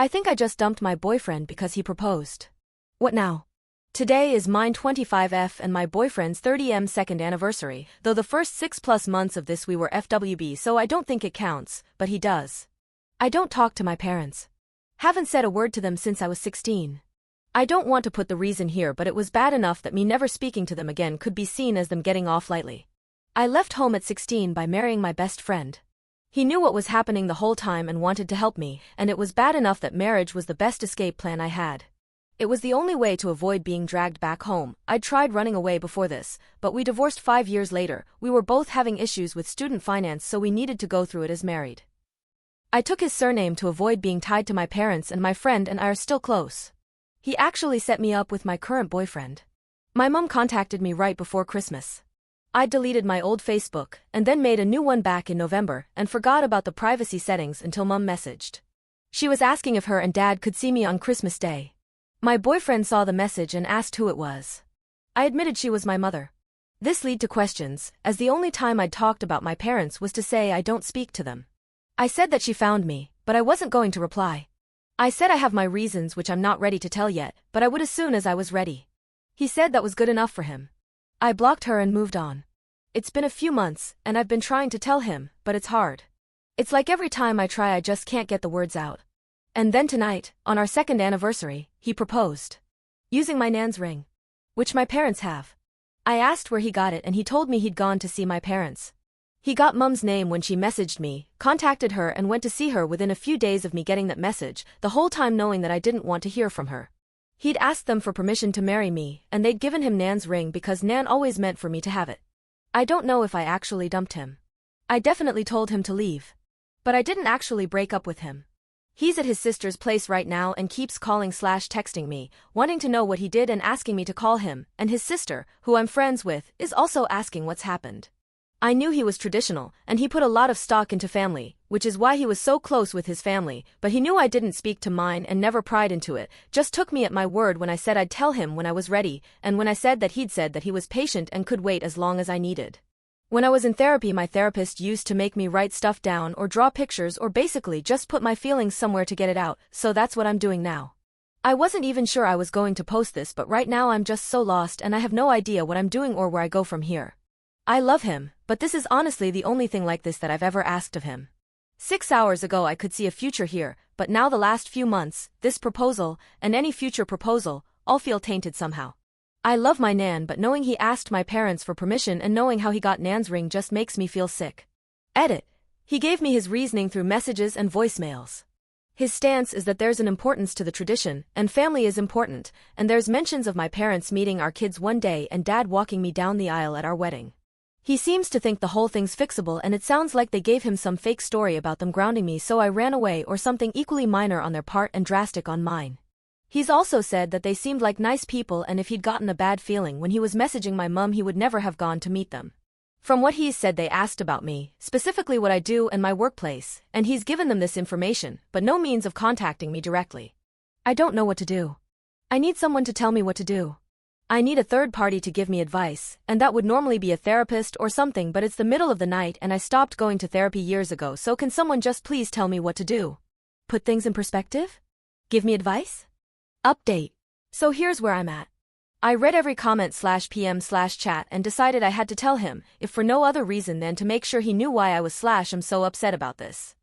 I think I just dumped my boyfriend because he proposed. What now? Today is mine 25F and my boyfriend's 30M second anniversary, though the first 6+ months of this we were FWB, so I don't think it counts, but he does. I don't talk to my parents. Haven't said a word to them since I was 16. I don't want to put the reason here, but it was bad enough that me never speaking to them again could be seen as them getting off lightly. I left home at 16 by marrying my best friend. He knew what was happening the whole time and wanted to help me, and it was bad enough that marriage was the best escape plan I had. It was the only way to avoid being dragged back home. I'd tried running away before this, but we divorced 5 years later. We were both having issues with student finance, so we needed to go through it as married. I took his surname to avoid being tied to my parents, and my friend and I are still close. He actually set me up with my current boyfriend. My mom contacted me right before Christmas. I deleted my old Facebook, and then made a new one back in November, and forgot about the privacy settings until Mom messaged. She was asking if her and Dad could see me on Christmas Day. My boyfriend saw the message and asked who it was. I admitted she was my mother. This led to questions, as the only time I'd talked about my parents was to say I don't speak to them. I said that she found me, but I wasn't going to reply. I said I have my reasons which I'm not ready to tell yet, but I would as soon as I was ready. He said that was good enough for him. I blocked her and moved on. It's been a few months, and I've been trying to tell him, but it's hard. It's like every time I try I just can't get the words out. And then tonight, on our second anniversary, he proposed. Using my nan's ring. Which my parents have. I asked where he got it and he told me he'd gone to see my parents. He got Mum's name when she messaged me, contacted her and went to see her within a few days of me getting that message, the whole time knowing that I didn't want to hear from her. He'd asked them for permission to marry me, and they'd given him Nan's ring because Nan always meant for me to have it. I don't know if I actually dumped him. I definitely told him to leave. But I didn't actually break up with him. He's at his sister's place right now and keeps calling/texting me, wanting to know what he did and asking me to call him, and his sister, who I'm friends with, is also asking what's happened. I knew he was traditional, and he put a lot of stock into family, which is why he was so close with his family, but he knew I didn't speak to mine and never pried into it, just took me at my word when I said I'd tell him when I was ready, and when I said that he'd said that he was patient and could wait as long as I needed. When I was in therapy, my therapist used to make me write stuff down or draw pictures or basically just put my feelings somewhere to get it out, so that's what I'm doing now. I wasn't even sure I was going to post this, but right now I'm just so lost and I have no idea what I'm doing or where I go from here. I love him, but this is honestly the only thing like this that I've ever asked of him. 6 hours ago I could see a future here, but now the last few months, this proposal, and any future proposal, all feel tainted somehow. I love my Nan, but knowing he asked my parents for permission and knowing how he got Nan's ring just makes me feel sick. Edit. He gave me his reasoning through messages and voicemails. His stance is that there's an importance to the tradition, and family is important, and there's mentions of my parents meeting our kids one day and Dad walking me down the aisle at our wedding. He seems to think the whole thing's fixable, and it sounds like they gave him some fake story about them grounding me so I ran away or something equally minor on their part and drastic on mine. He's also said that they seemed like nice people, and if he'd gotten a bad feeling when he was messaging my mum he would never have gone to meet them. From what he's said, they asked about me, specifically what I do and my workplace, and he's given them this information, but no means of contacting me directly. I don't know what to do. I need someone to tell me what to do. I need a third party to give me advice, and that would normally be a therapist or something, but it's the middle of the night and I stopped going to therapy years ago, so can someone just please tell me what to do? Put things in perspective? Give me advice? Update. So here's where I'm at. I read every comment/PM/chat and decided I had to tell him, if for no other reason than to make sure he knew why I was I'm so upset about this.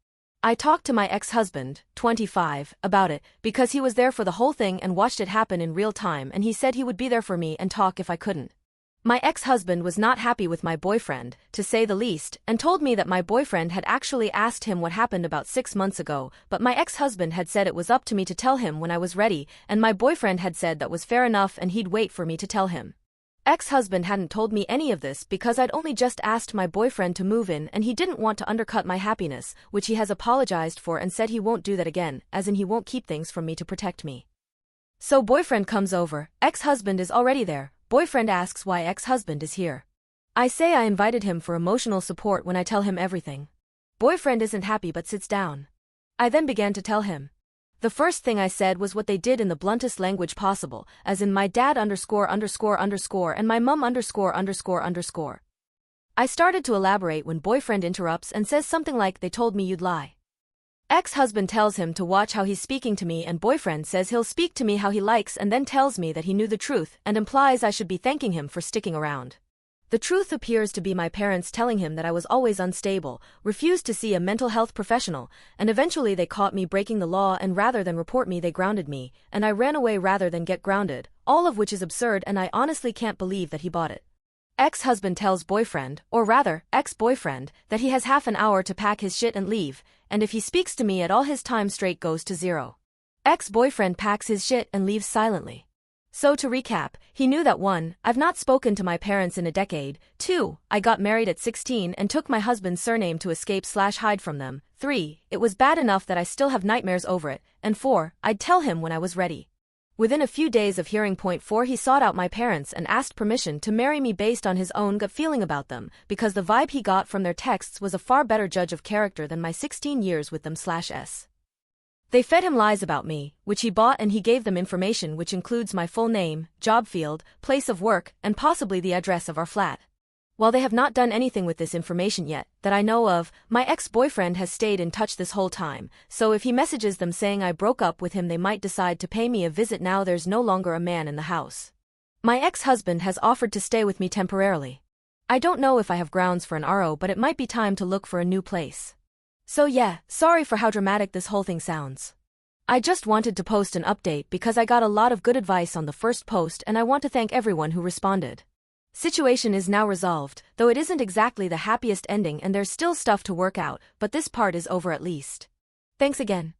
I talked to my ex-husband, 25, about it, because he was there for the whole thing and watched it happen in real time, and he said he would be there for me and talk if I couldn't. My ex-husband was not happy with my boyfriend, to say the least, and told me that my boyfriend had actually asked him what happened about 6 months ago, but my ex-husband had said it was up to me to tell him when I was ready, and my boyfriend had said that was fair enough and he'd wait for me to tell him. Ex-husband hadn't told me any of this because I'd only just asked my boyfriend to move in and he didn't want to undercut my happiness, which he has apologized for and said he won't do that again, as in he won't keep things from me to protect me. So boyfriend comes over, ex-husband is already there. Boyfriend asks why ex-husband is here. I say I invited him for emotional support when I tell him everything. Boyfriend isn't happy but sits down. I then began to tell him. The first thing I said was what they did in the bluntest language possible, as in my dad ____ and my mum ____. I started to elaborate when boyfriend interrupts and says something like, they told me you'd lie. Ex-husband tells him to watch how he's speaking to me, and boyfriend says he'll speak to me how he likes and then tells me that he knew the truth and implies I should be thanking him for sticking around. The truth appears to be my parents telling him that I was always unstable, refused to see a mental health professional, and eventually they caught me breaking the law, and rather than report me they grounded me, and I ran away rather than get grounded, all of which is absurd, and I honestly can't believe that he bought it. Ex-husband tells boyfriend, or rather, ex-boyfriend, that he has half an hour to pack his shit and leave, and if he speaks to me at all his time straight goes to zero. Ex-boyfriend packs his shit and leaves silently. So to recap, he knew that 1. I've not spoken to my parents in a decade, 2. I got married at 16 and took my husband's surname to escape/hide from them, 3. It was bad enough that I still have nightmares over it, and 4. I'd tell him when I was ready. Within a few days of hearing point 4, he sought out my parents and asked permission to marry me based on his own gut feeling about them, because the vibe he got from their texts was a far better judge of character than my 16 years with them/s. They fed him lies about me, which he bought, and he gave them information which includes my full name, job field, place of work, and possibly the address of our flat. While they have not done anything with this information yet, that I know of, my ex-boyfriend has stayed in touch this whole time, so if he messages them saying I broke up with him they might decide to pay me a visit now there's no longer a man in the house. My ex-husband has offered to stay with me temporarily. I don't know if I have grounds for an RO, but it might be time to look for a new place. So yeah, sorry for how dramatic this whole thing sounds. I just wanted to post an update because I got a lot of good advice on the first post, and I want to thank everyone who responded. Situation is now resolved, though it isn't exactly the happiest ending and there's still stuff to work out, but this part is over at least. Thanks again.